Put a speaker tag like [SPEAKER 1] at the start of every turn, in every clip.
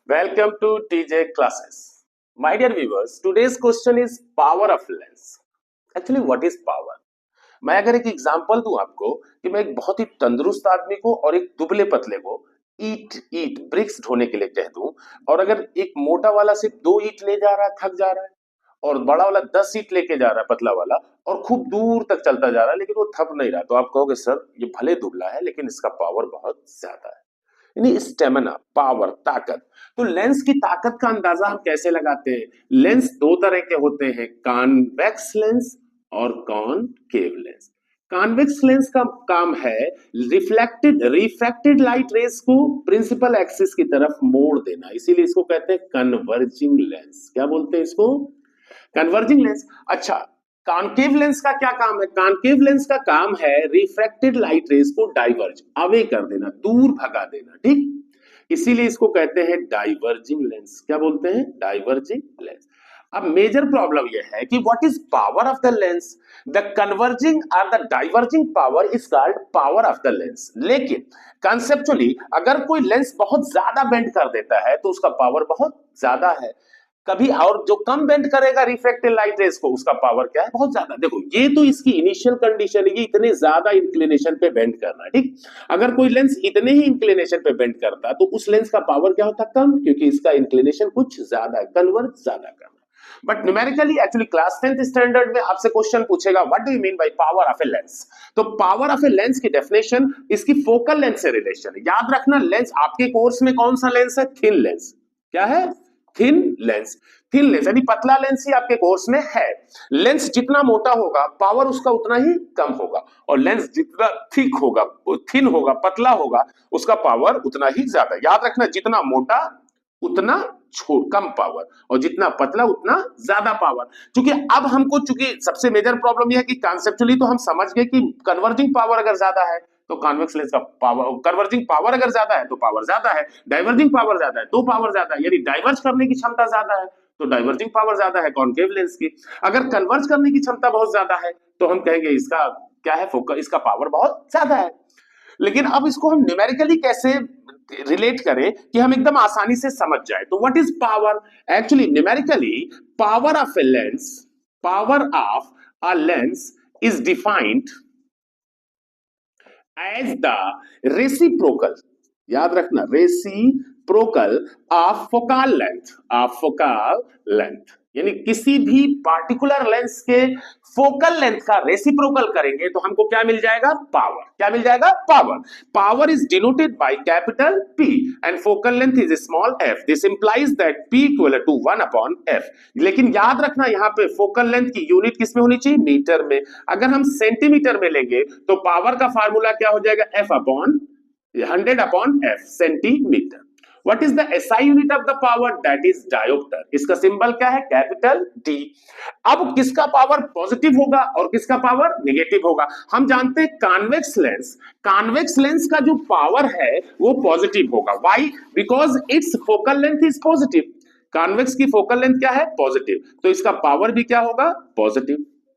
[SPEAKER 1] Welcome to TJ classes. My dear viewers, today's question is power of lens. Actually, what is power? मैं अगर एक example दूं आपको कि मैं एक बहुत ही तंदुरुस्त आदमी को और एक दुबले पतले को ईट ईट ब्रिक्स ढोने के लिए कह दूं, और अगर एक मोटा वाला सिर्फ 2 ईट ले जा रहा है, थक जा रहा है, और बड़ा वाला 10 ईट लेके जा रहा है, पतला वाला, और खूब दूर तक चलता जा रहा है, लेकिन वो थक नहीं रहा, तो आप कहोगे सर ये भले दुबला है लेकिन इसका पावर बहुत ज्यादा है। यानी स्टेमिना, पावर, ताकत। तो लेंस की ताकत का अंदाजा हम कैसे लगाते हैं? लेंस दो तरह के होते हैं, कॉन्वेक्स लेंस और कॉनकेव लेंस। कॉन्वेक्स लेंस का काम है रिफ्रैक्टेड लाइट रेस को प्रिंसिपल एक्सिस की तरफ मोड़ देना, इसीलिए इसको कहते हैं कन्वर्जिंग लेंस। क्या बोलते हैं इसको? Converging lens. अच्छा, कॉनकेव लेंस का क्या काम है? कॉनकेव लेंस का काम है रिफ्रैक्टेड लाइट रेस को डाइवर्ज, अवे कर देना, दूर भगा देना, ठीक? इसीलिए इसको कहते हैं डाइवर्जिंग लेंस। क्या बोलते हैं? Diverging lens. अब मेजर प्रॉब्लम यह है कि what is power of the lens? The converging और the diverging power is called power of the lens. लेकिन कंसेप्चुअली अगर कोई लेंस बहुत ज्यादा बेंड कर देता है तो उसका पावर बहुत ज्यादा है। कभी और जो कम बेंड करेगा रिफ्रैक्टेड लाइट रेस को, उसका पावर क्या है? बहुत ज्यादा। देखो, ये तो इसकी इनिशियल कंडीशन है, ये इतने ज्यादा इंक्लिनेशन पे बेंड करना, ठीक? अगर कोई लेंस इतने ही इंक्लिनेशन पे बेंड करता तो उस लेंस का पावर क्या होता? कम, क्योंकि इसका इंक्लिनेशन कुछ ज्यादा है, कन्वर्ज ज्यादा करना। But numerically actually class 10th standard में आपसे क्वेश्चन पूछेगा what do you mean by power of a lens. तो पावर ऑफ ए लेंस की डेफिनेशन इसकी फोकल लेंथ से रिलेशन है। याद रखना, लेंस आपके कोर्स में कौन सा लेंस है? Thin lens. क्या है? Thin lens. थिन लेंस यानी पतला लेंस ही आपके कोर्स में है। लेंस जितना मोटा होगा पावर उसका उतना ही कम होगा, और लेंस जितना थिक होगा, थिन होगा, पतला होगा, उसका पावर उतना ही ज्यादा। याद रखना, जितना मोटा उतना कम पावर, और जितना पतला उतना ज्यादा पावर। क्योंकि अब हमको, चूंकि सबसे मेजर प्रॉब्लम यह है कि कॉन्सेप्चुअली तो हम समझ गए कि कन्वर्जिंग पावर अगर ज्यादा है तो कॉन्वेक्स लेंस का पावर, कन्वर्जिंग पावर अगर ज्यादा है तो पावर ज्यादा है, डाइवर्जिंग पावर ज्यादा है तो पावर ज्यादा है। यदि डाइवर्ज करने की क्षमता ज्यादा है तो डाइवर्जिंग पावर ज्यादा है कॉनकेव लेंस की। अगर कन्वर्ज करने की क्षमता बहुत ज्यादा है तो हम कहेंगे इसका क्या है? फोकस, इसका पावर बहुत ज्यादा है। लेकिन अब इसको हम न्यूमेरिकली कैसे रिलेट करें कि हम एकदम आसानी से समझ जाए? तो what is power? Actually numerically power of a lens is defined as the reciprocal, याद रखना, रेसिप्रोकल ऑफ फोकल लेंथ। यानी किसी भी पार्टिकुलर लेंस के फोकल लेंथ का रेसिप्रोकल करेंगे तो हमको क्या मिल जाएगा? पावर। क्या मिल जाएगा? Power. Power is denoted by capital P and focal length is small f। This implies that P equal to 1/f। लेकिन याद रखना, यहाँ पे फोकल लेंथ की यूनिट किस में होनी चाहिए? मीटर में। अगर हम सेंटीमीटर में लेंगे तो पावर का फार्मूला क्या हो जाएगा? F/100/f, centimetre. What is the SI unit of the power? That is diopter। इसका सिंबल क्या है? Capital D। अब किसका पावर पॉजिटिव होगा और किसका पावर नेगेटिव होगा? हम जानते हैं कॉन्वेक्स लेंस का जो पावर है वो पॉजिटिव होगा। Why? Because its focal length is positive। Convex की फोकल लेंथ क्या है? पॉजिटिव, तो इसका पावर भी क्या होगा? पॉजिटिव,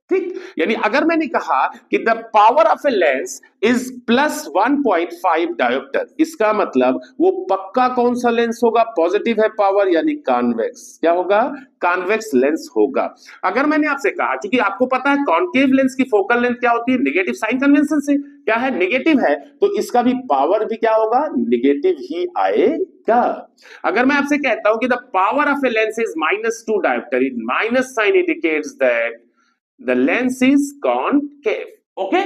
[SPEAKER 1] ठीक? यानी अगर मैंने कहा कि the power of a lens is +1.5 dioptre, इसका मतलब वो पक्का कौन सा लेंस होगा? पॉजिटिव है पावर, यानी कॉन्वेक्स। क्या होगा? कॉन्वेक्स लेंस होगा। अगर मैंने आपसे कहा, क्योंकि आपको पता है कॉनकेव लेंस की फोकल लेंथ क्या होती है? नेगेटिव साइन कन्वेंशन से क्या है? नेगेटिव है, तो इसका भी पावर भी क्या होगा? नेगेटिव ही आएगा। अगर मैं आपसे कहता हूं कि the power of a lens is -2 dioptre, minus sign indicates that the lens is concave। Okay,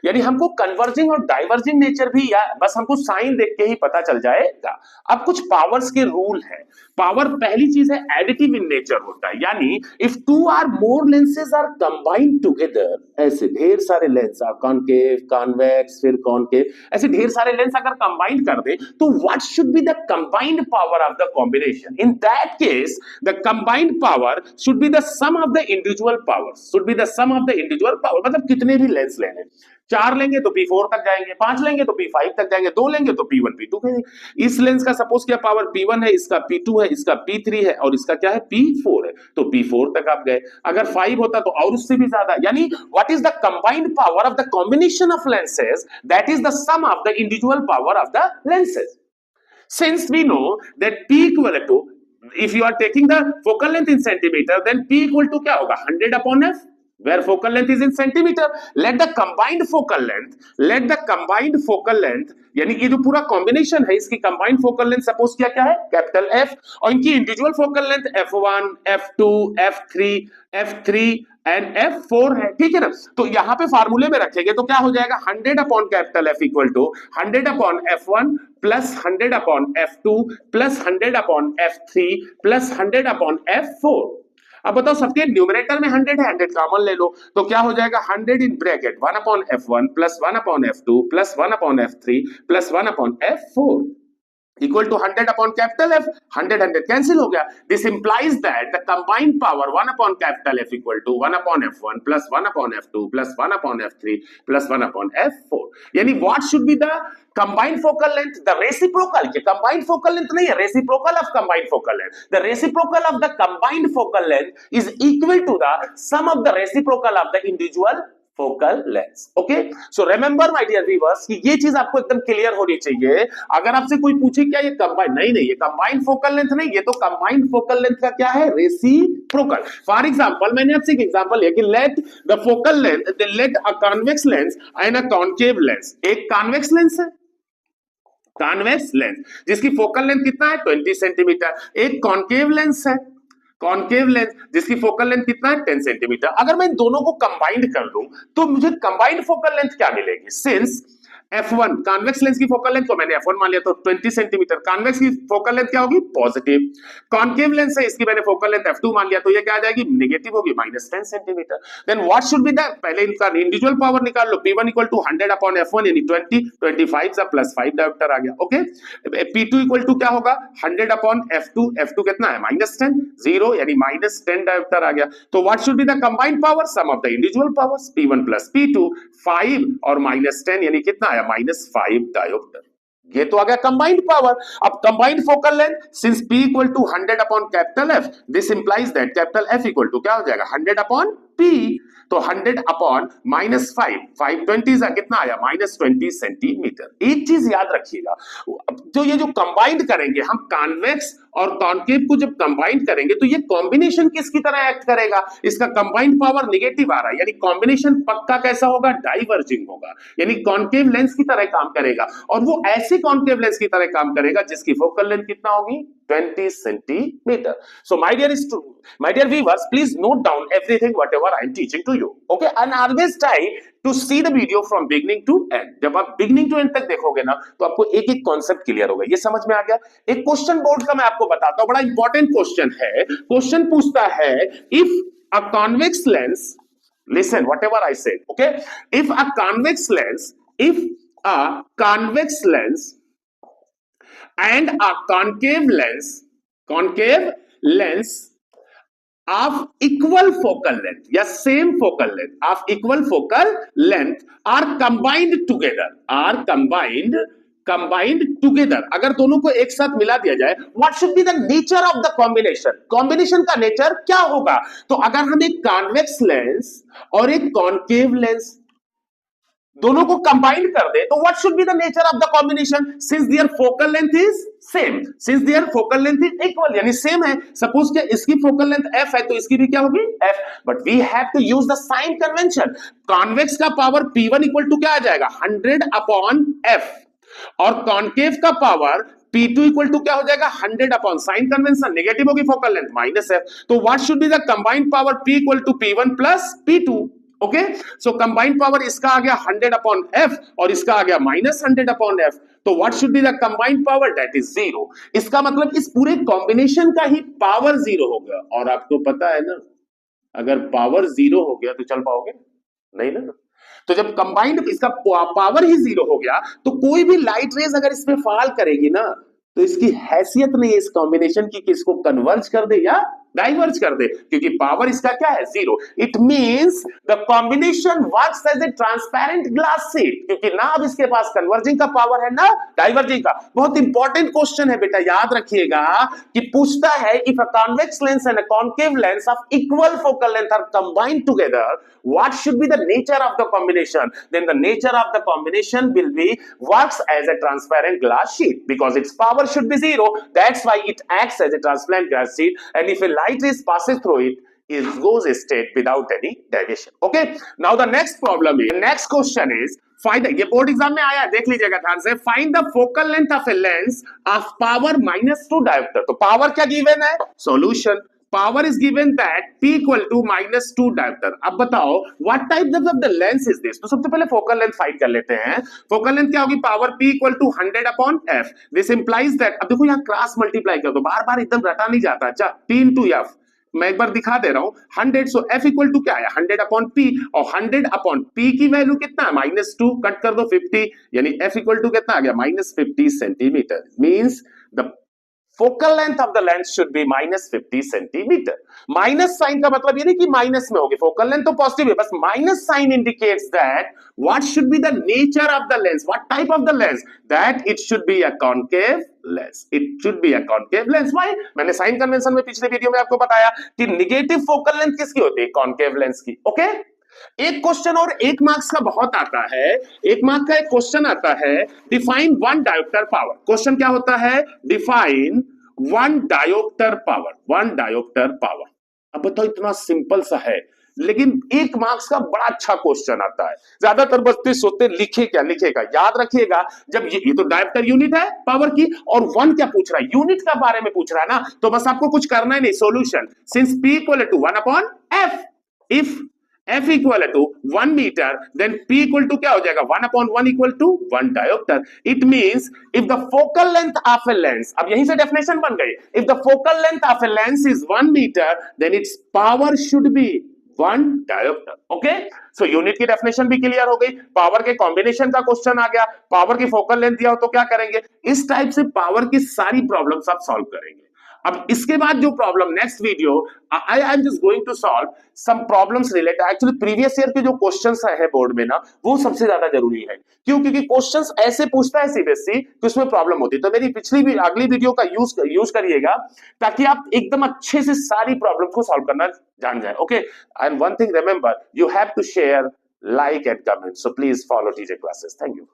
[SPEAKER 1] यानी हमको कन्वर्जिंग और डाइवर्जिंग नेचर भी, या बस हमको साइन देख के ही पता चल जाएगा। अब कुछ पावर्स के रूल है। पावर पहली चीज है एडिटिव इन नेचर होता है, यानी if 2 or more lenses are combined together, ऐसे ढेर सारे लेंस, कॉनकेव, कॉन्वेक्स, फिर कॉनकेव, ऐसे ढेर सारे लेंस अगर कंबाइन कर दे तो what should be the combined power of the combination? In that case the combined power should be the sum of the individual powers, should be the sum of the individual power. मतलब कितने भी lens लेने, 4 लेंगे तो P4 तक जाएंगे, 5 लेंगे तो P5 तक जाएंगे, 2 लेंगे तो P1 P2 कहेंगे। इस लेंस का सपोज क्या पावर P1 है, इसका P2 है, इसका P3 है, और इसका क्या है? P4 है, तो P4 तक आप गए। अगर 5 होता तो और उससे भी ज्यादा। यानी what is the combined power of the combination of lenses? That is the sum of the individual power of the lenses. Since we know that P equal to, if you are taking the focal length in centimeter, then P equal to क्या होगा 100 upon F, where focal length is in centimeter. Let the combined focal length यानी कि जो पूरा combination है इसकी combined focal length suppose किया क्या है कैपिटल F, और इनकी individual focal length F1, F2, F3 and F4 है, ठीक है ना। तो यहाँ पे फार्मूले में रखेंगे तो क्या हो जाएगा 100 upon capital F equal to 100 upon F1 plus 100 upon F2 plus 100 upon F3 plus 100 upon F4। अब बताओ सबके न्यूमरेटर में 100 है, 100 कॉमन ले लो तो क्या हो जाएगा 100 in bracket 1 upon F1 plus 1 upon F2 plus 1 upon F3 plus 1 upon F4 equal to 100 upon capital F. 100 cancel हो गया. This implies that the combined power 1 upon capital F equal to 1 upon F1 plus 1 upon F2 plus 1 upon F3 plus 1 upon F4. यानी what should be the combined focal length? The reciprocal. ये combined focal length नहीं है, reciprocal of combined focal length. The reciprocal of the combined focal length is equal to the sum of the reciprocal of the individual focal lens. Okay, so remember my dear viewers कि ये चीज आपको एकदम clear होनी चाहिए। अगर आपसे कोई पूछे क्या ये कंबाइन, नहीं ये कंबाइंड फोकल लेंथ नहीं, ये तो कंबाइंड फोकल लेंथ का क्या है रेसिप्रोकल। फॉर एग्जांपल मैंने आपसे एक एग्जांपल लिया कि let the focal length, let a convex lens and a concave lens. एक कॉन्वेक्स लेंस है, कॉन्वेक्स लेंस जिसकी फोकल लेंथ कितना है 20 सेंटीमीटर, एक कॉन्केव लेंस है, कॉन्केव लेंस जिसकी फोकल लेंथ कितना है 10 सेंटीमीटर। अगर मैं इन दोनों को कंबाइंड कर दूं तो मुझे कंबाइंड फोकल लेंथ क्या मिलेगी? सिंस F1 कॉन्वेक्स लेंस की फोकल लेंथ को मैंने F1 मान लिया तो 20 सेंटीमीटर, कॉन्वेक्स की फोकल लेंथ क्या होगी पॉजिटिव। कॉन्केव लेंस है इसकी मैंने फोकल लेंथ F2 मान लिया तो ये क्या आ जाएगी नेगेटिव होगी -10 centimetre. Then what should be the, पहले इनका इंडिविजुअल पावर निकाल लो। P1 equal to 100 upon F1 यानी 20, 25 सा प्लस 5 डायोप्टर आ गया। ओके, P2 इक्वल टू क्या होगा 100 अपॉन F2, F2 कितना है -10, 0 यानी -10 डायोप्टर आ गया। तो what should be the combined power, sum of the individual powers P1 plus P2, 5 और -10 यानी कितना आया -5 डायोप्टर। ये तो आ गया कंबाइंड पावर। अब combined focal length since P equal to 100 upon capital F, this implies that capital F equal to क्या हो जाएगा 100 अपॉन P, तो 100 अपॉन -5, 520 सा कितना आया -20 सेंटीमीटर। एक चीज याद रखिएगा, जो ये जो कंबाइंड करेंगे हम कॉन्वेक्स और कॉन्केव को जब कंबाइंड करेंगे तो ये कॉम्बिनेशन किसकी तरह एक्ट करेगा? इसका कंबाइंड पावर नेगेटिव आ रहा है यानी कॉम्बिनेशन पक्का कैसा होगा डाइवर्जिंग होगा, यानी कॉन्केव लेंस की तरह काम करेगा। और वो ऐसे कॉन्केव लेंस की तरह काम करेगा जिसकी फोकल लेंथ कितना होगी 20 centimetre. So my dear viewers, please note down everything whatever I am teaching to you, okay, and always try to see the video from beginning to end. जब आप beginning to end तक देखोगे ना तो आपको एक एक कॉन्सेप्ट क्लियर होगा। ये समझ में आ गया? एक क्वेश्चन बोर्ड का मैं आपको बताता हूं, बड़ा इंपॉर्टेंट क्वेश्चन है। क्वेश्चन पूछता है if a convex lens, listen whatever I said, okay, if a convex lens and a concave lens of equal focal length या same focal length of equal focal length are combined together, अगर दोनों को एक साथ मिला दिया जाए, what should be the nature of the combination? Combination का नेचर क्या होगा? तो अगर हम एक कॉन्वेक्स लेंस और एक कॉन्केव लेंस दोनों को कंबाइन कर दे तो what should be the nature of the combination? Since their focal length is same, since their focal length is equal यानी सेम है। सपोज कि इसकी फोकल लेंथ f है तो इसकी भी क्या होगी f, but we have to use the sign convention. Convex का पावर P1 इक्वल टू क्या आ जाएगा 100 अपॉन f और कॉन्केव का पावर P2 इक्वल टू क्या हो जाएगा 100 अपॉन साइन कन्वेंशन, नेगेटिव होगी फोकल लेंथ -f। तो what should be the combined power P equal to P1 plus P2। Okay, so combined power इसका आ गया 100 अपॉन f और इसका आ गया -100 अपॉन f। तो what should be the combined power? That is 0। इसका मतलब इस पूरे कॉम्बिनेशन का ही पावर 0 हो गया। और आपको पता है ना अगर पावर 0 हो गया तो चल पाओगे नहीं ना। तो जब कंबाइंड इसका पावर ही 0 हो गया तो कोई भी लाइट रेज अगर इसमें फॉल करेगी ना तो इसकी हैसियत नहीं है इस कॉम्बिनेशन की कि इसको कन्वर्ज कर दे या डाइवर्ज कर दे, क्योंकि पावर इसका क्या है, जीरो। It means the combination works as a transparent glass sheet, क्योंकि ना अब इसके पास कन्वर्जिंग का पावर है ना डाइवर्जिंग का। बहुत इंपॉर्टेंट क्वेश्चन है बेटा, याद रखिएगा कि पूछता है if a convex lens and a concave lens of equal focal length are combined together, what should be the nature of the combination? Then the nature of the combination will be works as a transparent glass sheet, because its power should be zero. That's why it acts as a transparent glass sheet, and if a light rays passes through it, it goes straight without any deviation. Okay, now the next problem is, next question is find, ये board exam में आया है, देख लीजिएगा ध्यान से, find the focal length of a lens of power -2 dioptre. तो power क्या गिवन है, solution, power is given that P equal to -2 dioptre. अब बताओ what type of the lens is this. तो सबसे पहले फोकल लेंथ फाइंड कर लेते हैं। फोकल लेंथ क्या होगी, power P equal to 100/f। This implies that, अब देखो यहाँ क्रॉस मल्टीप्लाई कर दो, बार बार एकदम रटा नहीं जाता। अच्छा, P into f, मैं एक बार दिखा दे रहा हूं, 100, सो f इक्वल टू क्या है, 100/p, और 100/p की वैल्यू कितना है, -2, कट कर दो 50, यानी f इक्वल टू कितना आ गया, -50 centimetre. Means the focal length of the lens should be -50 centimetre. Minus sign का मतलब ये नहीं कि माइनस में होगी, फोकल लेंथ तो पॉजिटिव है, बस minus sign indicates that what should be the nature of the lens, what type of the lens, that it should be a concave lens, it should be a concave lens. Why, मैंने sign convention में पिछले video में आपको बताया कि negative focal length किसकी होती है, कॉन्केव लेंस की। ओके, एक क्वेश्चन और 1 मार्क्स का बहुत आता है, 1 मार्क का एक क्वेश्चन आता है, डिफाइन 1 डायोप्टर पावर। क्वेश्चन क्या होता है, define 1 dioptre power, 1 dioptre power. अब बताओ, इतना सिंपल सा है, लेकिन 1 मार्क्स का बड़ा अच्छा क्वेश्चन आता है। ज्यादातर बच्चे सोचते लिखे क्या, लिखेगा, याद रखिएगा, जब ये तो डायोप्टर यूनिट है पावर की, और 1 क्या पूछ रहा है, यूनिट का बारे में पूछ रहा है ना, तो बस आपको कुछ करना ही नहीं, solution, since P equal to 1/f, if F equal to 1 metre, then P equal to क्या हो जाएगा, 1/1 equal to 1 dioptre. It means if the focal length of a lens, अब यहीं से डेफिनेशन बन गई, if the focal length of a lens is 1 metre, then its power should be 1 dioptre. Okay, so unit की definition भी clear हो गई, power के कॉम्बिनेशन का क्वेश्चन आ गया, पावर की फोकल लेंथ दिया हो तो क्या करेंगे, इस टाइप से पावर की सारी प्रॉब्लम्स आप सॉल्व करेंगे। अब इसके बाद जो problem next video, I am just going to solve some problems related, actually previous year के जो क्वेश्चंस है बोर्ड में ना, वो सबसे ज्यादा जरूरी है। क्यों, क्योंकि क्वेश्चंस ऐसे पूछता है सीबीएसई कि उसमें प्रॉब्लम होती है। तो मेरी अगली वीडियो का यूज करिएगा, ताकि आप एकदम अच्छे से सारी प्रॉब्लम को सॉल्व करना जान जाए। Okay, and one thing remember, you have to share, like and comment, so please follow TJ classes. Thank you.